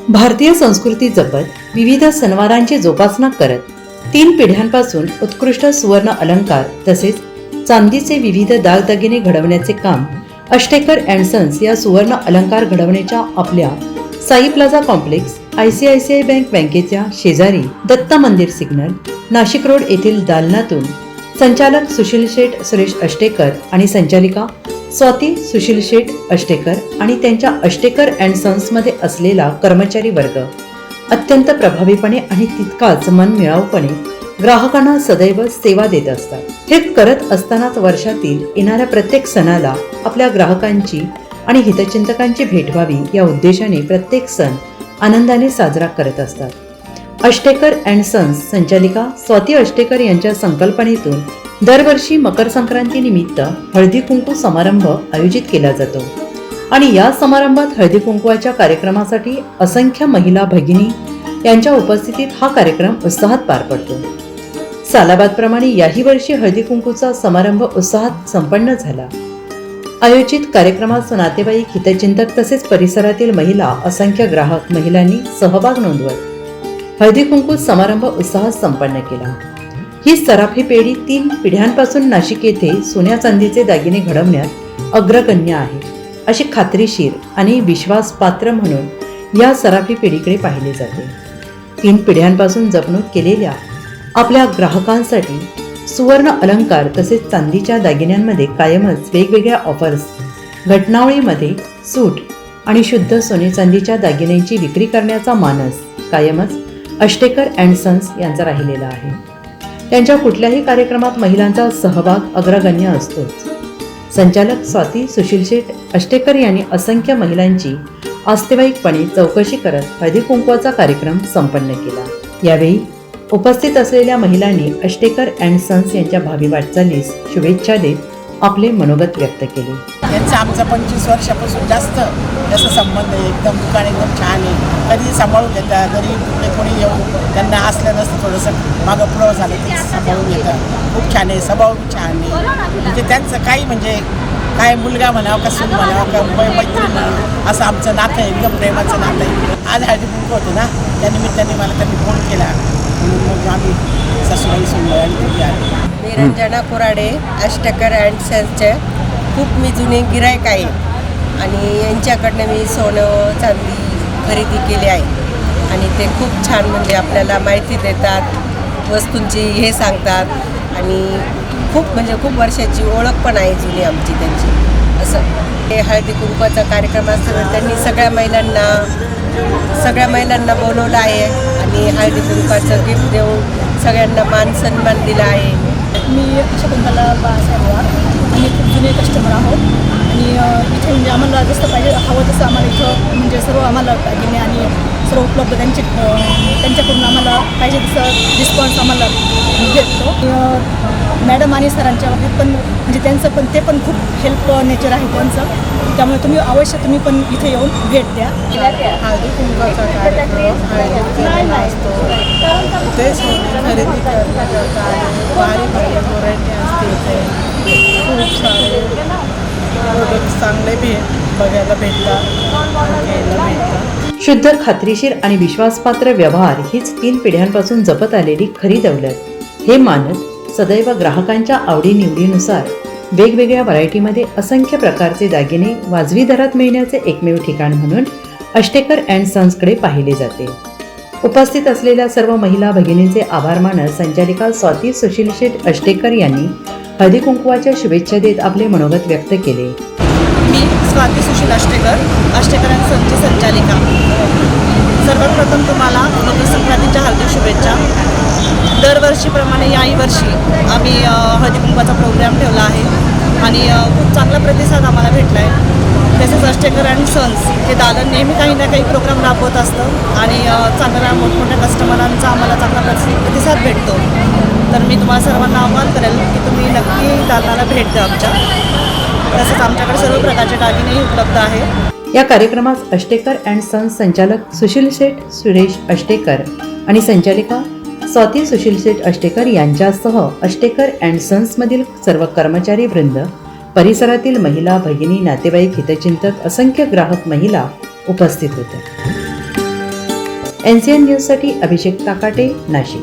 भारतीय संस्कृती जपत विविध सणवारांची जोपासना करत 3 पिढ्यांपासून उत्कृष्ट सुवर्ण अलंकार तसेच चांदीचे विविध दागदागिने घडवण्याचे काम अष्टेकर अँड सन्स या सुवर्ण अलंकार घडवण्याच्या आपल्या साई प्लाझा कॉम्प्लेक्स ICICI बँकेच्या शेजारी दत्त मंदिर सिग्नल नाशिक रोड येथील दालनातून संचालक सुशील शेठ सुरेश अष्टेकर आणि संचालिका स्वाती सुशील शेठ अष्टेकर आणि त्यांच्या अष्टेकर अँड सन्स मध्ये असलेला कर्मचारी वर्ग अत्यंत प्रभावीपणे आणि तितकाच मनमिळाऊपणे ग्राहकांना सदैव सेवा देत असतात। हे करत असतानाच वर्षातील येणाऱ्या प्रत्येक सणाला आपल्या ग्राहकांची आणि हितचिंतकांची भेट व्हावी या उद्देशाने प्रत्येक सण आनंदाने साजरा करत असतात। अष्टेकर अँड सन्स संचालिका स्वाती अष्टेकर यांच्या संकल्पनेतून दरवर्षी मकर संक्रांती निमित्त हळदी कुंकू समारंभ आयोजित केला जातो आणि या समारंभात हळदी कुंकवाच्या कार्यक्रमासाठी असंख्य महिला भगिनी यांच्या उपस्थितीत हा कार्यक्रम उत्साहात पार पडतो। सालाबादप्रमाणे याही वर्षी हळदी कुंकूचा समारंभ उत्साहात संपन्न झाला। आयोजित कार्यक्रमात नातेवाईक हितचिंतक तसेच परिसरातील महिला असंख्य ग्राहक महिलांनी सहभाग नोंदवत हळदी कुंकू समारंभ उत्साहात संपन्न केला। ही सराफी पेढी 3 पिढ्यांपासून नाशिक येथे सोन्या चांदीचे दागिने घडवण्यात अग्रगण्य आहे अशी खात्रीशीर आणि विश्वासपात्र म्हणून या सराफी पेढीकडे पाहिले जाते। 3 पिढ्यांपासून जपणूक केलेल्या आपल्या ग्राहकांसाठी सुवर्ण अलंकार तसेच चांदीच्या दागिन्यांमध्ये कायमच वेगवेगळ्या ऑफर्स घटनावळीमध्ये सूट आणि शुद्ध सोने चांदीच्या दागिन्यांची विक्री करण्याचा मानस कायमच अष्टेकर अँड सन्स यांचा राहिलेला आहे। त्यांच्या कुठल्याही कार्यक्रमात महिलांचा सहभाग अग्रगण्य असतोच। संचालक स्वाती सुशील शेठ अष्टेकर यांनी असंख्य महिलांची आस्तेवाईकपणे चौकशी करत हळदी कुंकवाचा कार्यक्रम संपन्न केला। यावेळी उपस्थित असलेल्या महिलांनी अष्टेकर अँड सन्स यांच्या भावी वाटचालीस शुभेच्छा देत आपले मनोगत व्यक्त केले। यांचा आमचा 25 वर्षापासून जास्त जसं संबंध आहे। एकदम दुकान एकदम छान आहे, कधी सांभाळून घेतात, जरी कुठे कोणी येऊन त्यांना असलं नसतं थोडंसं मागं पुढं झालं तरी सांभाळून घेतात। खूप छान आहे, स्वभाव छान आहे, म्हणजे त्यांचं काही म्हणजे काय मुलगा म्हणावं का सून म्हणावं का मैत्रीण म्हणावं असं आमचं नातं आहे, एकदम प्रेमाचं नातं आहे। आज हळदी कुंकू होतं ना, त्या निमित्ताने मला त्यांनी फोन केला म्हणून मग आम्ही सासूबाई सुनबाई आणि घरी आले। मी रंजना कोराडे अष्टेकर अँड सन्सचे खूप मी जुने गिरायक आहे आणि यांच्याकडनं मी सोनं चांदी खरेदी केली आहे आणि ते खूप छान म्हणजे आपल्याला माहिती देतात, वस्तूंची हे सांगतात आणि खूप वर्षाची ओळख पण आहे जुनी आमची त्यांची। असं हे हळदी कुंकवाचा कार्यक्रम असताना त्यांनी सगळ्या महिलांना बोलवलं आहे आणि हळदी कुंकवाचं गिफ्ट देऊन सगळ्यांना मान सन्मान दिला आहे। मी शकुंतला बाळासाहेब आणि खूप जुने कस्टमर आहोत आणि इथे म्हणजे आम्हाला जसं पाहिजे हवं तसं आम्हाला इथं म्हणजे सर्व आम्हाला दागिने आणि सर्व उपलब्ध त्यांच्याकडून आम्हाला पाहिजे तसं रिस्पॉन्स आम्हाला भेटतो। मॅडम आणि सरांच्या बाबतीत पण म्हणजे त्यांचं पण ते पण खूप हेल्प नेचर आहे त्यांचं, त्यामुळे तुम्ही पण इथे येऊन भेट द्या। हळदी कुंकवाचा कार्यक्रम असतो, ते खरेदी भारी व्हरायटी असते, इथे खूप सारे प्रोडक्ट चांगले बघायला भेटतात। शुद्ध खात्रीशीर आणि विश्वासपात्र व्यवहार हीच 3 पिढ्यांपासून जपत आलेली खरी दौलत हे मानत सदैव ग्राहकांच्या आवडीनिवडीनुसार वेगवेगळ्या व्हरायटीमध्ये असंख्य प्रकारचे दागिने वाजवी दरात मिळण्याचे एकमेव ठिकाण म्हणून अष्टेकर अँड सन्सकडे पाहिले जाते। उपस्थित असलेल्या सर्व महिला भगिनींचे आभार मानत संचालिका स्वाती सुशील शेठ अष्टेकर यांनी हळदी कुंकवाच्या शुभेच्छा देत आपले मनोगत व्यक्त केले। मी स्वाती सुशील अष्टेकर अँड सन्सची संचालिका। सर्वात प्रथम तुम्हाला मकर संक्रांतीच्या हार्दिक शुभेच्छा। दरवर्षीप्रमाणे याही वर्षी आम्ही हळदी कुंकवाचा प्रोग्राम ठेवला आहे आणि खूप चांगला प्रतिसाद आम्हाला भेटला आहे। तसेच अष्टेकर अँड सन्स हे दालन नेहमी काही ना काही प्रोग्राम राबवत असतं आणि चांगल्या मोठमोठ्या कस्टमरांचा आम्हाला चांगला प्रतिसाद भेटतो। तर मी तुम्हाला सर्वांना आवाहन करेल की तुम्ही नक्की दालनाला भेट द्या आमच्या। तसेच आमच्याकडे सर्व प्रकारचे दागिनेही उपलब्ध आहे। या कार्यक्रमास अष्टेकर अँड सन्स संचालक सुशील शेठ सुरेश अष्टेकर आणि संचालिका स्वाती सुशील शेठ अष्टेकर यांच्यासह अष्टेकर अँड सन्स मधील सर्व कर्मचारी वृंद, परिसरातील महिला भगिनी, नातेवाईक, हितचिंतक, असंख्य ग्राहक महिला उपस्थित होत्या। NCN न्यूजसाठी अभिषेक ताकाटे, नाशिक.